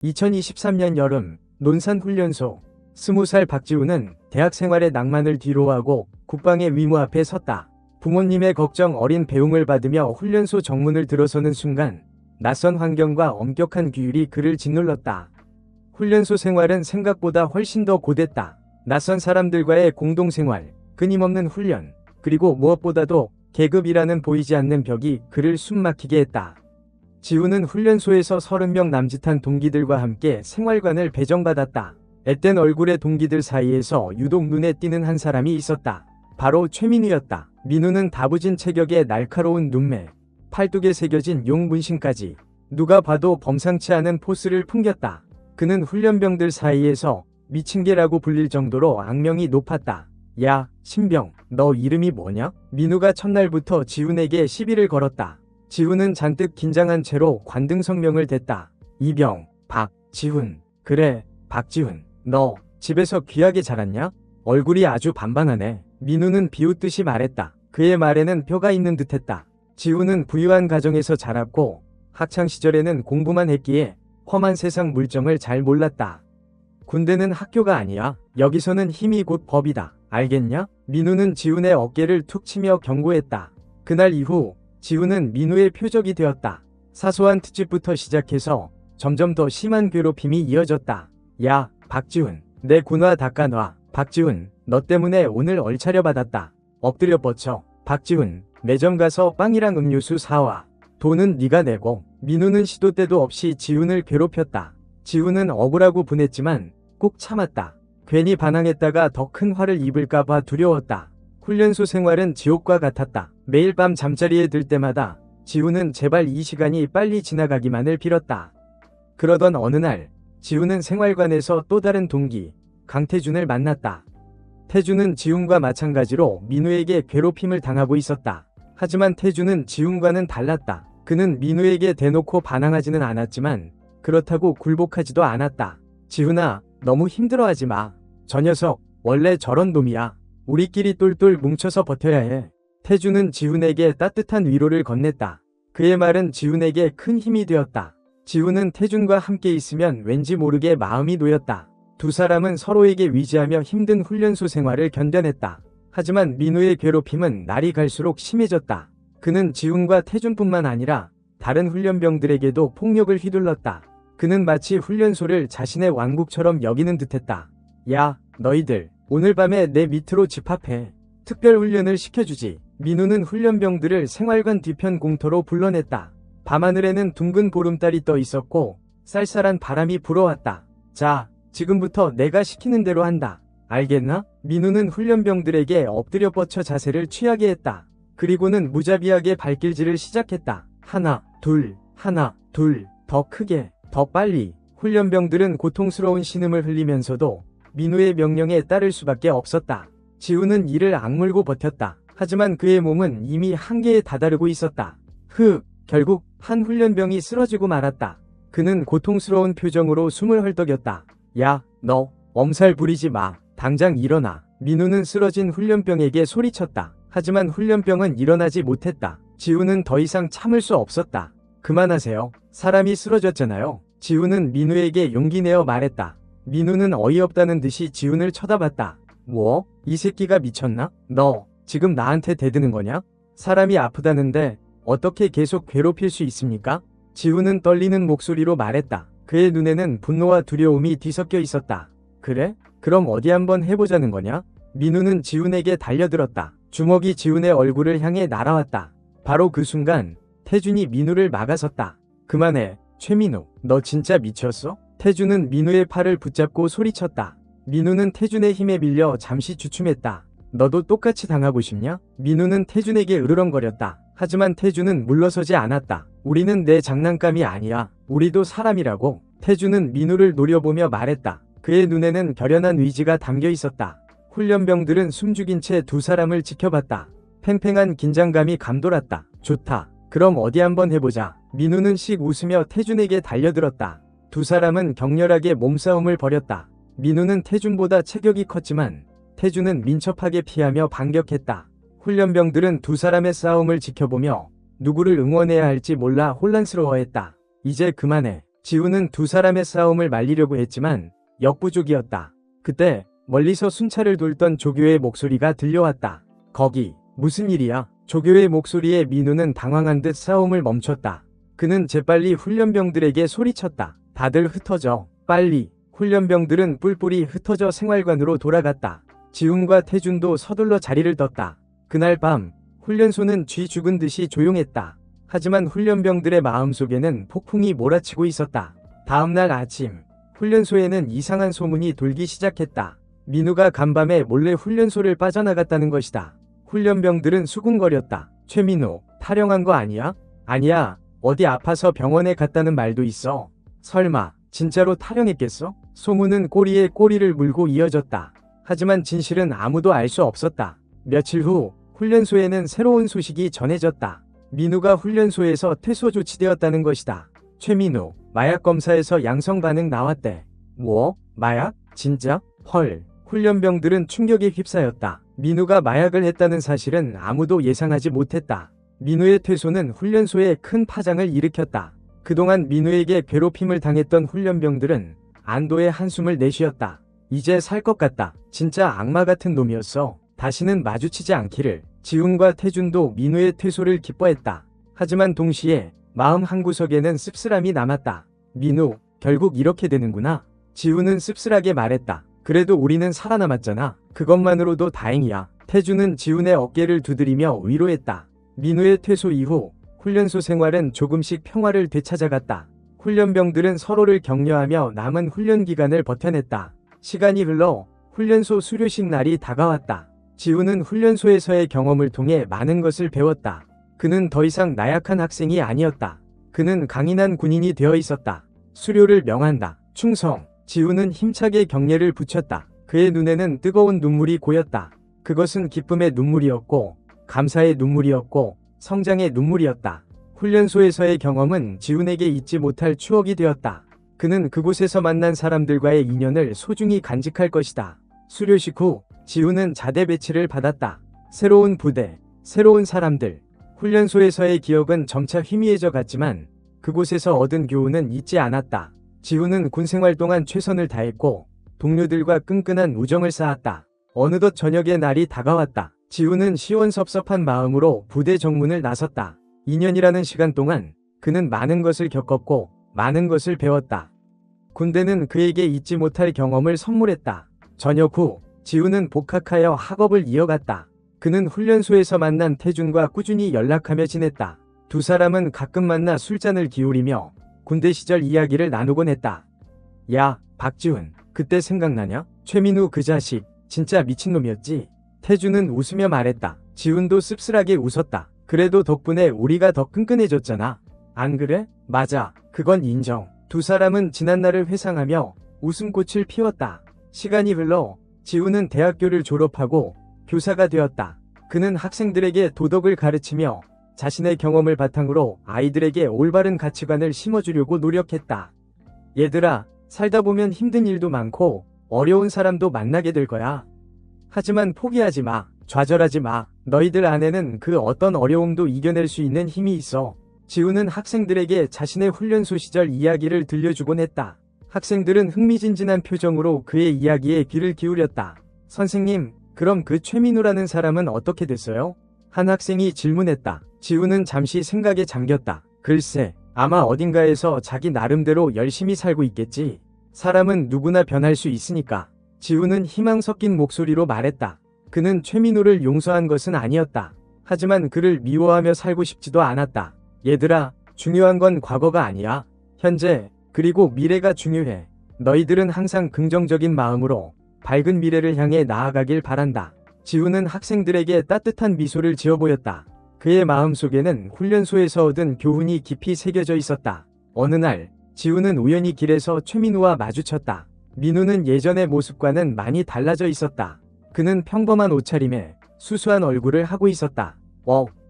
2023년 여름 논산훈련소. 20살 박지훈은 대학 생활의 낭만을 뒤로하고 국방의 위무 앞에 섰다. 부모님의 걱정 어린 배웅을 받으며 훈련소 정문을 들어서는 순간 낯선 환경과 엄격한 규율이 그를 짓눌렀다. 훈련소 생활은 생각보다 훨씬 더 고됐다. 낯선 사람들과의 공동생활, 끊임없는 훈련, 그리고 무엇보다도 계급이라는 보이지 않는 벽이 그를 숨막히게 했다. 지훈은 훈련소에서 30명 남짓한 동기들과 함께 생활관을 배정받았다. 앳된 얼굴의 동기들 사이에서 유독 눈에 띄는 한 사람이 있었다. 바로 최민우였다. 민우는 다부진 체격에 날카로운 눈매, 팔뚝에 새겨진 용 문신까지 누가 봐도 범상치 않은 포스를 풍겼다. 그는 훈련병들 사이에서 미친개라고 불릴 정도로 악명이 높았다. 야, 신병, 너 이름이 뭐냐? 민우가 첫날부터 지훈에게 시비를 걸었다. 지훈은 잔뜩 긴장한 채로 관등성명을 댔다. 이병, 박지훈. 그래, 박지훈. 너 집에서 귀하게 자랐냐? 얼굴이 아주 반반하네. 민우는 비웃듯이 말했다. 그의 말에는 뼈가 있는 듯했다. 지훈은 부유한 가정에서 자랐고 학창시절에는 공부만 했기에 험한 세상 물정을 잘 몰랐다. 군대는 학교가 아니야. 여기서는 힘이 곧 법이다. 알겠냐? 민우는 지훈의 어깨를 툭 치며 경고했다. 그날 이후 지훈은 민우의 표적이 되었다. 사소한 특집부터 시작해서 점점 더 심한 괴롭힘이 이어졌다. 야, 박지훈, 내 군화 닦아놔. 박지훈, 너 때문에 오늘 얼차려 받았다. 엎드려 뻗쳐. 박지훈, 매점 가서 빵이랑 음료수 사와. 돈은 네가 내고. 민우는 시도 때도 없이 지훈을 괴롭혔다. 지훈은 억울하고 분했지만 꼭 참았다. 괜히 반항했다가 더 큰 화를 입을까봐 두려웠다. 훈련소 생활은 지옥과 같았다. 매일 밤 잠자리에 들 때마다 지훈은 제발 이 시간이 빨리 지나가기만을 빌었다. 그러던 어느 날 지훈은 생활관에서 또 다른 동기 강태준을 만났다. 태준은 지훈과 마찬가지로 민우에게 괴롭힘을 당하고 있었다. 하지만 태준은 지훈과는 달랐다. 그는 민우에게 대놓고 반항하지는 않았지만 그렇다고 굴복하지도 않았다. 지훈아, 너무 힘들어하지 마. 저 녀석 원래 저런 놈이야. 우리끼리 똘똘 뭉쳐서 버텨야 해. 태준은 지훈에게 따뜻한 위로를 건넸다. 그의 말은 지훈에게 큰 힘이 되었다. 지훈은 태준과 함께 있으면 왠지 모르게 마음이 놓였다. 두 사람은 서로에게 위지하며 힘든 훈련소 생활을 견뎌냈다. 하지만 민우의 괴롭힘은 날이 갈수록 심해졌다. 그는 지훈과 태준뿐만 아니라 다른 훈련병들에게도 폭력을 휘둘렀다. 그는 마치 훈련소를 자신의 왕국처럼 여기는 듯했다. 야, 너희들 오늘 밤에 내 밑으로 집합해. 특별훈련을 시켜주지. 민우는 훈련병들을 생활관 뒤편 공터로 불러냈다. 밤하늘에는 둥근 보름달이 떠 있었고 쌀쌀한 바람이 불어왔다. 자, 지금부터 내가 시키는 대로 한다. 알겠나? 민우는 훈련병들에게 엎드려 뻗쳐 자세를 취하게 했다. 그리고는 무자비하게 발길질을 시작했다. 하나, 둘, 더 크게, 더 빨리. 훈련병들은 고통스러운 신음을 흘리면서도 민우의 명령에 따를 수밖에 없었다. 지훈은 이를 악물고 버텼다. 하지만 그의 몸은 이미 한계에 다다르고 있었다. 결국 한 훈련병이 쓰러지고 말았다. 그는 고통스러운 표정으로 숨을 헐떡였다. 야, 너 엄살 부리지 마. 당장 일어나. 민우는 쓰러진 훈련병에게 소리쳤다. 하지만 훈련병은 일어나지 못했다. 지훈은 더 이상 참을 수 없었다. 그만하세요. 사람이 쓰러졌잖아요. 지훈은 민우에게 용기 내어 말했다. 민우는 어이없다는 듯이 지훈을 쳐다봤다. 뭐? 이 새끼가 미쳤나? 너 지금 나한테 대드는 거냐? 사람이 아프다는데 어떻게 계속 괴롭힐 수 있습니까? 지훈은 떨리는 목소리로 말했다. 그의 눈에는 분노와 두려움이 뒤섞여 있었다. 그래? 그럼 어디 한번 해보자는 거냐? 민우는 지훈에게 달려들었다. 주먹이 지훈의 얼굴을 향해 날아왔다. 바로 그 순간 태준이 민우를 막아섰다. 그만해, 최민우. 너 진짜 미쳤어? 태준은 민우의 팔을 붙잡고 소리쳤다. 민우는 태준의 힘에 밀려 잠시 주춤했다. 너도 똑같이 당하고 싶냐? 민우는 태준에게 으르렁거렸다. 하지만 태준은 물러서지 않았다. 우리는 내 장난감이 아니야. 우리도 사람이라고. 태준은 민우를 노려보며 말했다. 그의 눈에는 결연한 의지가 담겨 있었다. 훈련병들은 숨죽인 채 두 사람을 지켜봤다. 팽팽한 긴장감이 감돌았다. 좋다. 그럼 어디 한번 해보자. 민우는 씩 웃으며 태준에게 달려들었다. 두 사람은 격렬하게 몸싸움을 벌였다. 민우는 태준보다 체격이 컸지만 태준은 민첩하게 피하며 반격했다. 훈련병들은 두 사람의 싸움을 지켜보며 누구를 응원해야 할지 몰라 혼란스러워했다. 이제 그만해. 지우는 두 사람의 싸움을 말리려고 했지만 역부족이었다. 그때 멀리서 순찰을 돌던 조교의 목소리가 들려왔다. 거기 무슨 일이야? 조교의 목소리에 민우는 당황한 듯 싸움을 멈췄다. 그는 재빨리 훈련병들에게 소리쳤다. 다들 흩어져. 빨리. 훈련병들은 뿔뿔이 흩어져 생활관으로 돌아갔다. 지훈과 태준도 서둘러 자리를 떴다. 그날 밤 훈련소는 쥐 죽은 듯이 조용했다. 하지만 훈련병들의 마음속에는 폭풍이 몰아치고 있었다. 다음날 아침 훈련소에는 이상한 소문이 돌기 시작했다. 민우가 간밤에 몰래 훈련소를 빠져나갔다는 것이다. 훈련병들은 수군거렸다. 최민우, 탈영한 거 아니야? 아니야. 어디 아파서 병원에 갔다는 말도 있어. 설마 진짜로 탈영했겠어? 소문은 꼬리에 꼬리를 물고 이어졌다. 하지만 진실은 아무도 알 수 없었다. 며칠 후 훈련소에는 새로운 소식이 전해졌다. 민우가 훈련소에서 퇴소 조치되었다는 것이다. 최민우, 마약 검사에서 양성 반응 나왔대. 뭐? 마약? 진짜? 헐. 훈련병들은 충격에 휩싸였다. 민우가 마약을 했다는 사실은 아무도 예상하지 못했다. 민우의 퇴소는 훈련소에 큰 파장을 일으켰다. 그동안 민우에게 괴롭힘을 당했던 훈련병들은 안도의 한숨을 내쉬었다. 이제 살 것 같다. 진짜 악마 같은 놈이었어. 다시는 마주치지 않기를. 지훈과 태준도 민우의 퇴소를 기뻐했다. 하지만 동시에 마음 한구석에는 씁쓸함이 남았다. 민우, 결국 이렇게 되는구나. 지훈은 씁쓸하게 말했다. 그래도 우리는 살아남았잖아. 그것만으로도 다행이야. 태준은 지훈의 어깨를 두드리며 위로했다. 민우의 퇴소 이후 훈련소 생활은 조금씩 평화를 되찾아갔다. 훈련병들은 서로를 격려하며 남은 훈련 기간을 버텨냈다. 시간이 흘러 훈련소 수료식 날이 다가왔다. 지훈은 훈련소에서의 경험을 통해 많은 것을 배웠다. 그는 더 이상 나약한 학생이 아니었다. 그는 강인한 군인이 되어 있었다. 수료를 명한다. 충성. 지훈은 힘차게 경례를 붙였다. 그의 눈에는 뜨거운 눈물이 고였다. 그것은 기쁨의 눈물이었고, 감사의 눈물이었고, 성장의 눈물이었다. 훈련소에서의 경험은 지훈에게 잊지 못할 추억이 되었다. 그는 그곳에서 만난 사람들과의 인연을 소중히 간직할 것이다. 수료식 후 지훈은 자대 배치를 받았다. 새로운 부대, 새로운 사람들. 훈련소에서의 기억은 점차 희미해져 갔지만 그곳에서 얻은 교훈은 잊지 않았다. 지훈은 군생활 동안 최선을 다했고 동료들과 끈끈한 우정을 쌓았다. 어느덧 저녁의 날이 다가왔다. 지훈은 시원섭섭한 마음으로 부대 정문을 나섰다. 2년이라는 시간 동안 그는 많은 것을 겪었고 많은 것을 배웠다. 군대는 그에게 잊지 못할 경험을 선물했다. 저녁 후 지훈은 복학하여 학업을 이어갔다. 그는 훈련소에서 만난 태준과 꾸준히 연락하며 지냈다. 두 사람은 가끔 만나 술잔을 기울이며 군대 시절 이야기를 나누곤 했다. 야, 박지훈, 그때 생각나냐? 최민우 그 자식, 진짜 미친놈이었지? 태준은 웃으며 말했다. 지훈도 씁쓸하게 웃었다. 그래도 덕분에 우리가 더 끈끈해졌잖아. 안 그래? 맞아. 그건 인정. 두 사람은 지난날을 회상하며 웃음꽃을 피웠다. 시간이 흘러 지훈은 대학교를 졸업하고 교사가 되었다. 그는 학생들에게 도덕을 가르치며 자신의 경험을 바탕으로 아이들에게 올바른 가치관을 심어주려고 노력했다. 얘들아, 살다 보면 힘든 일도 많고 어려운 사람도 만나게 될 거야. 하지만 포기하지 마. 좌절하지 마. 너희들 안에는 그 어떤 어려움도 이겨낼 수 있는 힘이 있어. 지훈은 학생들에게 자신의 훈련소 시절 이야기를 들려주곤 했다. 학생들은 흥미진진한 표정으로 그의 이야기에 귀를 기울였다. 선생님, 그럼 그 최민우라는 사람은 어떻게 됐어요? 한 학생이 질문했다. 지훈은 잠시 생각에 잠겼다. 글쎄, 아마 어딘가에서 자기 나름대로 열심히 살고 있겠지. 사람은 누구나 변할 수 있으니까. 지훈은 희망 섞인 목소리로 말했다. 그는 최민우를 용서한 것은 아니었다. 하지만 그를 미워하며 살고 싶지도 않았다. 얘들아, 중요한 건 과거가 아니야. 현재, 그리고 미래가 중요해. 너희들은 항상 긍정적인 마음으로 밝은 미래를 향해 나아가길 바란다. 지훈은 학생들에게 따뜻한 미소를 지어 보였다. 그의 마음속에는 훈련소에서 얻은 교훈이 깊이 새겨져 있었다. 어느 날, 지훈은 우연히 길에서 최민우와 마주쳤다. 민우는 예전의 모습과는 많이 달라져 있었다. 그는 평범한 옷차림에 수수한 얼굴을 하고 있었다.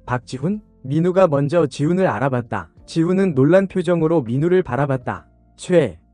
박지훈? 민우가 먼저 지훈을 알아봤다. 지훈은 놀란 표정으로 민우를 바라봤다.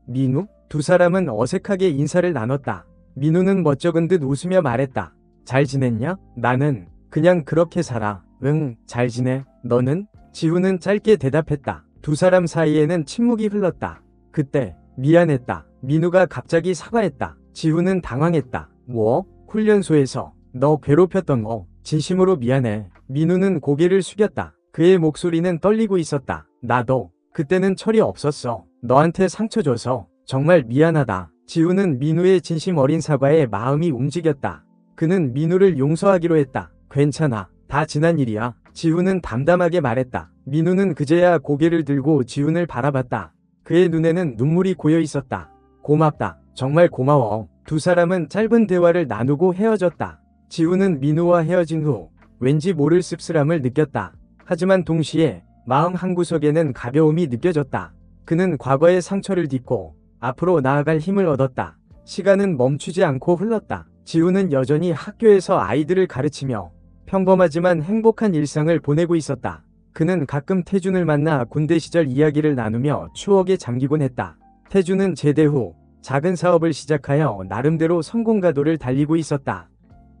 민우? 두 사람은 어색하게 인사를 나눴다. 민우는 멋쩍은 듯 웃으며 말했다. 잘 지냈냐? 나는 그냥 그렇게 살아. 응, 잘 지내. 너는? 지훈은 짧게 대답했다. 두 사람 사이에는 침묵이 흘렀다. 그때 미안했다. 민우가 갑자기 사과했다. 지우는 당황했다. 뭐? 훈련소에서 너 괴롭혔던 거 진심으로 미안해. 민우는 고개를 숙였다. 그의 목소리는 떨리고 있었다. 나도 그때는 철이 없었어. 너한테 상처 줘서 정말 미안하다. 지우는 민우의 진심 어린 사과에 마음이 움직였다. 그는 민우를 용서하기로 했다. 괜찮아. 다 지난 일이야. 지우는 담담하게 말했다. 민우는 그제야 고개를 들고 지훈을 바라봤다. 그의 눈에는 눈물이 고여 있었다. 고맙다. 정말 고마워. 두 사람은 짧은 대화를 나누고 헤어졌다. 지훈은 민우와 헤어진 후 왠지 모를 씁쓸함을 느꼈다. 하지만 동시에 마음 한구석에는 가벼움이 느껴졌다. 그는 과거의 상처를 딛고 앞으로 나아갈 힘을 얻었다. 시간은 멈추지 않고 흘렀다. 지훈은 여전히 학교에서 아이들을 가르치며 평범하지만 행복한 일상을 보내고 있었다. 그는 가끔 태준을 만나 군대 시절 이야기를 나누며 추억에 잠기곤 했다. 태준은 제대 후 작은 사업을 시작하여 나름대로 성공가도를 달리고 있었다.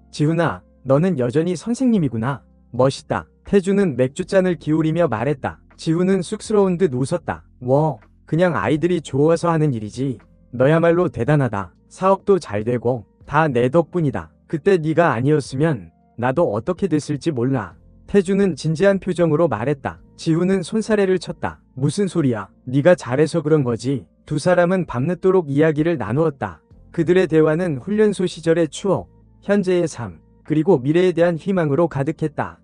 지훈아, 너는 여전히 선생님이구나. 멋있다. 태준은 맥주잔을 기울이며 말했다. 지훈은 쑥스러운 듯 웃었다. 그냥 아이들이 좋아서 하는 일이지. 너야말로 대단하다. 사업도 잘 되고 다 내 덕분이다. 그때 네가 아니었으면 나도 어떻게 됐을지 몰라. 태준은 진지한 표정으로 말했다. 지훈은 손사래를 쳤다. 무슨 소리야. 네가 잘해서 그런 거지. 두 사람은 밤늦도록 이야기를 나누었다. 그들의 대화는 훈련소 시절의 추억, 현재의 삶, 그리고 미래에 대한 희망으로 가득했다.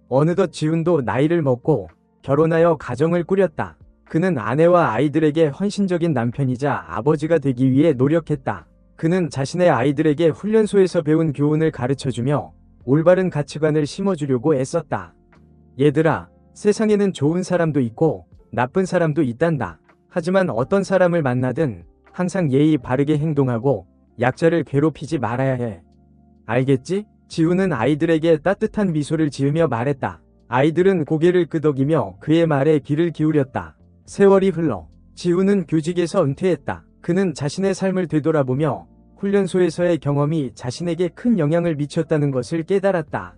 어느덧 지훈도 나이를 먹고 결혼하여 가정을 꾸렸다. 그는 아내와 아이들에게 헌신적인 남편이자 아버지가 되기 위해 노력했다. 그는 자신의 아이들에게 훈련소에서 배운 교훈을 가르쳐주며 올바른 가치관을 심어주려고 애썼다. 얘들아, 세상에는 좋은 사람도 있고 나쁜 사람도 있단다. 하지만 어떤 사람을 만나든 항상 예의 바르게 행동하고 약자를 괴롭히지 말아야 해. 알겠지? 지훈은 아이들에게 따뜻한 미소를 지으며 말했다. 아이들은 고개를 끄덕이며 그의 말에 귀를 기울였다. 세월이 흘러 지훈은 교직에서 은퇴했다. 그는 자신의 삶을 되돌아보며 훈련소에서의 경험이 자신에게 큰 영향을 미쳤다는 것을 깨달았다.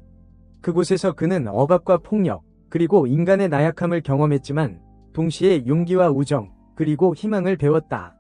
그곳에서 그는 억압과 폭력, 그리고 인간의 나약함을 경험했지만 동시에 용기와 우정, 그리고 희망을 배웠다.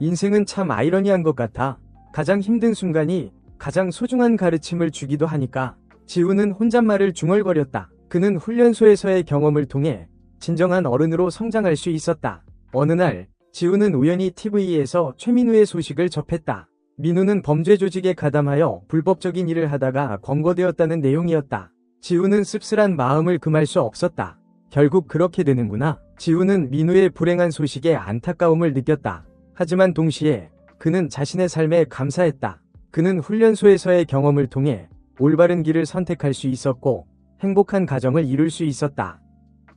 인생은 참 아이러니한 것 같아. 가장 힘든 순간이 가장 소중한 가르침을 주기도 하니까. 지훈은 혼잣말을 중얼거렸다. 그는 훈련소에서의 경험을 통해 진정한 어른으로 성장할 수 있었다. 어느 날 지훈은 우연히 TV에서 최민우의 소식을 접했다. 민우는 범죄 조직에 가담하여 불법적인 일을 하다가 검거되었다는 내용이었다. 지훈은 씁쓸한 마음을 금할 수 없었다. 결국 그렇게 되는구나. 지훈은 민우의 불행한 소식에 안타까움을 느꼈다. 하지만 동시에 그는 자신의 삶에 감사했다. 그는 훈련소에서의 경험을 통해 올바른 길을 선택할 수 있었고 행복한 가정을 이룰 수 있었다.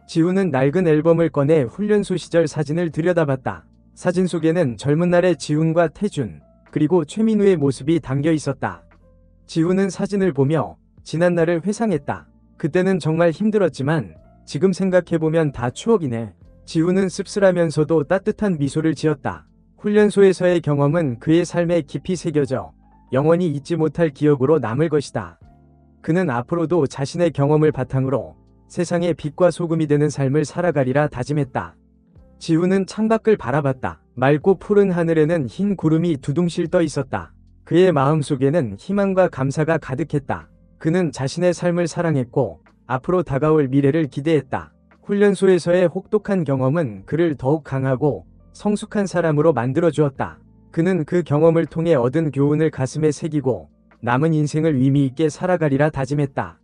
지훈은 낡은 앨범을 꺼내 훈련소 시절 사진을 들여다봤다. 사진 속에는 젊은 날의 지훈과 태준, 그리고 최민우의 모습이 담겨 있었다. 지훈은 사진을 보며 지난 날을 회상했다. 그때는 정말 힘들었지만 지금 생각해보면 다 추억이네. 지훈은 씁쓸하면서도 따뜻한 미소를 지었다. 훈련소에서의 경험은 그의 삶에 깊이 새겨져 영원히 잊지 못할 기억으로 남을 것이다. 그는 앞으로도 자신의 경험을 바탕으로 세상의 빛과 소금이 되는 삶을 살아가리라 다짐했다. 지훈은 창밖을 바라봤다. 맑고 푸른 하늘에는 흰 구름이 두둥실 떠 있었다. 그의 마음속에는 희망과 감사가 가득했다. 그는 자신의 삶을 사랑했고 앞으로 다가올 미래를 기대했다. 훈련소에서의 혹독한 경험은 그를 더욱 강하고 성숙한 사람으로 만들어주었다. 그는 그 경험을 통해 얻은 교훈을 가슴에 새기고 남은 인생을 의미 있게 살아가리라 다짐했다.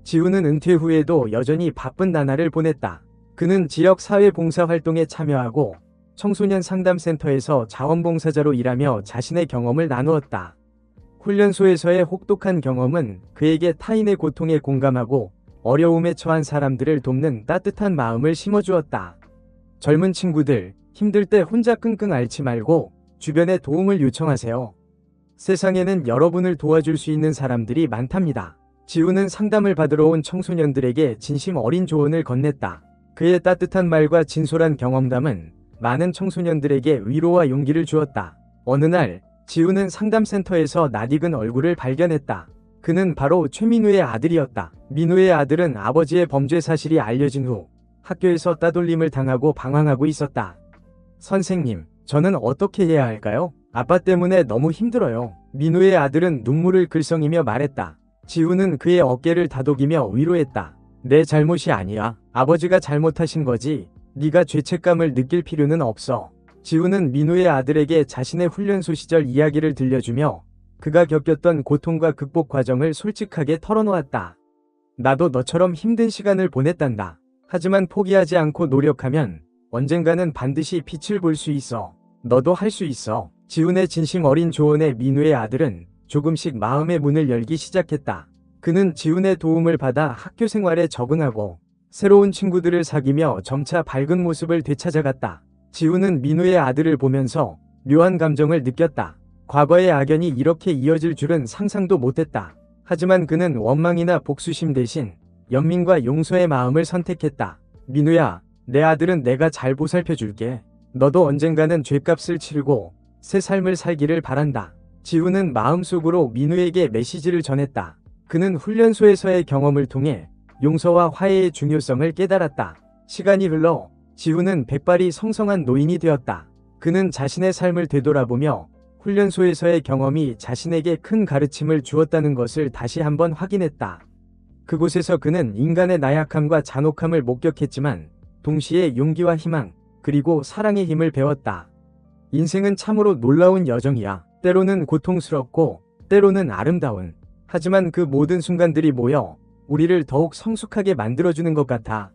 지훈은 은퇴 후에도 여전히 바쁜 나날을 보냈다. 그는 지역 사회봉사활동에 참여하고 청소년 상담센터에서 자원봉사자로 일하며 자신의 경험을 나누었다. 훈련소에서의 혹독한 경험은 그에게 타인의 고통에 공감하고 어려움에 처한 사람들을 돕는 따뜻한 마음을 심어주었다. 젊은 친구들, 힘들 때 혼자 끙끙 앓지 말고 주변에 도움을 요청하세요. 세상에는 여러분을 도와줄 수 있는 사람들이 많답니다. 지훈은 상담을 받으러 온 청소년들에게 진심 어린 조언을 건넸다. 그의 따뜻한 말과 진솔한 경험담은 많은 청소년들에게 위로와 용기를 주었다. 어느 날 지훈은 상담센터에서 낯익은 얼굴을 발견했다. 그는 바로 최민우의 아들이었다. 민우의 아들은 아버지의 범죄 사실이 알려진 후 학교에서 따돌림을 당하고 방황하고 있었다. 선생님, 저는 어떻게 해야 할까요? 아빠 때문에 너무 힘들어요. 민우의 아들은 눈물을 글썽이며 말했다. 지우는 그의 어깨를 다독이며 위로했다. 내 잘못이 아니야. 아버지가 잘못하신 거지. 네가 죄책감을 느낄 필요는 없어. 지우는 민우의 아들에게 자신의 훈련소 시절 이야기를 들려주며 그가 겪었던 고통과 극복 과정을 솔직하게 털어놓았다. 나도 너처럼 힘든 시간을 보냈단다. 하지만 포기하지 않고 노력하면 언젠가는 반드시 빛을 볼 수 있어. 너도 할 수 있어. 지훈의 진심 어린 조언에 민우의 아들은 조금씩 마음의 문을 열기 시작했다. 그는 지훈의 도움을 받아 학교 생활에 적응하고 새로운 친구들을 사귀며 점차 밝은 모습을 되찾아갔다. 지훈은 민우의 아들을 보면서 묘한 감정을 느꼈다. 과거의 악연이 이렇게 이어질 줄은 상상도 못했다. 하지만 그는 원망이나 복수심 대신 연민과 용서의 마음을 선택했다. 민우야, 내 아들은 내가 잘 보살펴줄게. 너도 언젠가는 죄값을 치르고 새 삶을 살기를 바란다. 지훈은 마음속으로 민우에게 메시지를 전했다. 그는 훈련소에서의 경험을 통해 용서와 화해의 중요성을 깨달았다. 시간이 흘러 지훈은 백발이 성성한 노인이 되었다. 그는 자신의 삶을 되돌아보며 훈련소에서의 경험이 자신에게 큰 가르침을 주었다는 것을 다시 한번 확인했다. 그곳에서 그는 인간의 나약함과 잔혹함을 목격했지만 동시에 용기와 희망, 그리고 사랑의 힘을 배웠다. 인생은 참으로 놀라운 여정이야. 때로는 고통스럽고 때로는 아름다운. 하지만 그 모든 순간들이 모여 우리를 더욱 성숙하게 만들어주는 것 같아.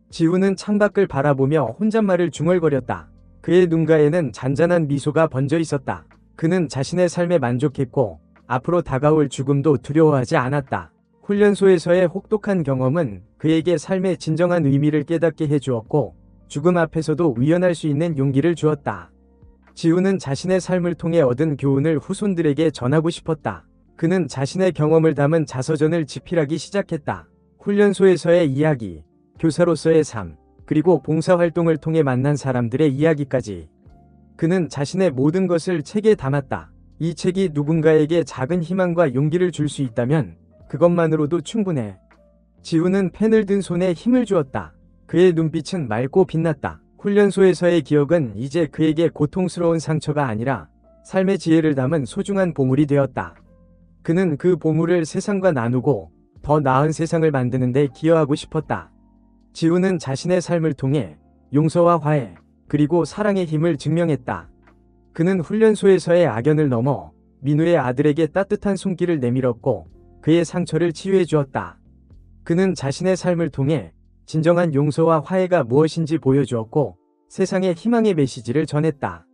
지훈은 창밖을 바라보며 혼잣말을 중얼거렸다. 그의 눈가에는 잔잔한 미소가 번져 있었다. 그는 자신의 삶에 만족했고 앞으로 다가올 죽음도 두려워하지 않았다. 훈련소에서의 혹독한 경험은 그에게 삶의 진정한 의미를 깨닫게 해주었고 죽음 앞에서도 위연할 수 있는 용기를 주었다. 지훈은 자신의 삶을 통해 얻은 교훈을 후손들에게 전하고 싶었다. 그는 자신의 경험을 담은 자서전을 집필하기 시작했다. 훈련소에서의 이야기, 교사로서의 삶, 그리고 봉사활동을 통해 만난 사람들의 이야기까지. 그는 자신의 모든 것을 책에 담았다. 이 책이 누군가에게 작은 희망과 용기를 줄 수 있다면 그것만으로도 충분해. 지훈은 펜을 든 손에 힘을 주었다. 그의 눈빛은 맑고 빛났다. 훈련소에서의 기억은 이제 그에게 고통스러운 상처가 아니라 삶의 지혜를 담은 소중한 보물이 되었다. 그는 그 보물을 세상과 나누고 더 나은 세상을 만드는 데 기여하고 싶었다. 지훈은 자신의 삶을 통해 용서와 화해, 그리고 사랑의 힘을 증명했다. 그는 훈련소에서의 악연을 넘어 민우의 아들에게 따뜻한 손길을 내밀었고 그의 상처를 치유해 주었다. 그는 자신의 삶을 통해 진정한 용서와 화해가 무엇인지 보여주었고 세상에 희망의 메시지를 전했다.